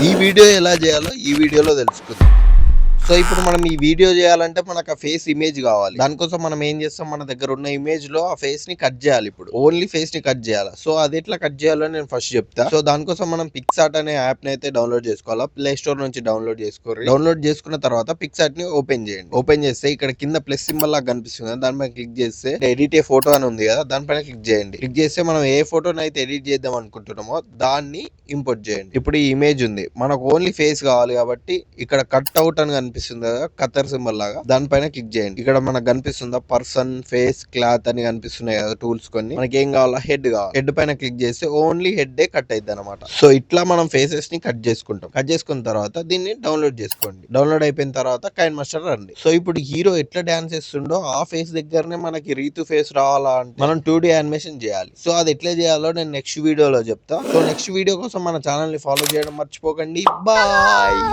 ఈ వీడియో ఎలా చేయాలో ఈ వీడియోలో తెలుసుకుందాం. సో ఇప్పుడు మనం ఈ వీడియో చేయాలంటే మనకు ఆ ఫేస్ ఇమేజ్ కావాలి. దానికోసం మనం ఏం చేస్తాం, మన దగ్గర ఉన్న ఇమేజ్ లో ఆ ఫేస్ ని కట్ చేయాలి. ఇప్పుడు ఓన్లీ ఫేస్ ని కట్ చేయాలి. సో అది ఎట్లా కట్ చేయాలో నేను ఫస్ట్ చెప్తా. సో దానికోసం మనం పిక్సార్ట్ అనే యాప్ ని అయితే డౌన్లోడ్ చేసుకోవాలా. ప్లే స్టోర్ నుంచి డౌన్లోడ్ చేసుకోండి. డౌన్లోడ్ చేసుకున్న తర్వాత పిక్సార్ట్ ని ఓపెన్ చేయండి. ఓపెన్ చేస్తే ఇక్కడ కింద ప్లస్ సింబల్ లాగా కనిపిస్తుంది కదా, దానిపైన క్లిక్ చేస్తే ఎడిట్ ఏ ఫోటో అని ఉంది కదా, దానిపైన క్లిక్ చేయండి. క్లిక్ చేస్తే మనం ఏ ఫోటోని అయితే ఎడిట్ చేద్దాం అనుకుంటున్నామో దాన్ని ఇంపోర్ట్ చేయండి. ఇప్పుడు ఈ ఇమేజ్ ఉంది, మనకు ఓన్లీ ఫేస్ కావాలి కాబట్టి ఇక్కడ కట్ అవుట్ అని కనిపిస్తుంది కదా, కత్తర్ సింబల్ లాగా, దానిపైన క్లిక్ చేయండి. ఇక్కడ మనకు కనిపిస్తుందా పర్సన్, ఫేస్, క్లాత్ అని కనిపిస్తున్నాయి కదా టూల్స్ కొన్ని. మనకి ఏం కావాలా, హెడ్ కావాలి. హెడ్ పైన క్లిక్ చేస్తే ఓన్లీ హెడ్ కట్ అయింది అనమాట. సో ఇట్లా మనం ఫేసెస్ ని కట్ చేసుకుంటాం. కట్ చేసుకున్న తర్వాత దీన్ని డౌన్లోడ్ చేసుకోండి. డౌన్లోడ్ అయిపోయిన తర్వాత కైన్ మాస్టర్ రండి. సో ఇప్పుడు హీరో ఎట్లా డాన్స్ చేస్తుండో ఆ ఫేస్ దగ్గరనే మనకి రీతు ఫేస్ రావాలా అంటే మనం 2D యానిమేషన్ చేయాలి. సో అది ఎట్లా చేయాలో నేను నెక్స్ట్ వీడియోలో చెప్తా. సో నెక్స్ట్ వీడియో కోసం మన ఛానల్ ని ఫాలో చేయడం మర్చిపోకండి. బాయ్.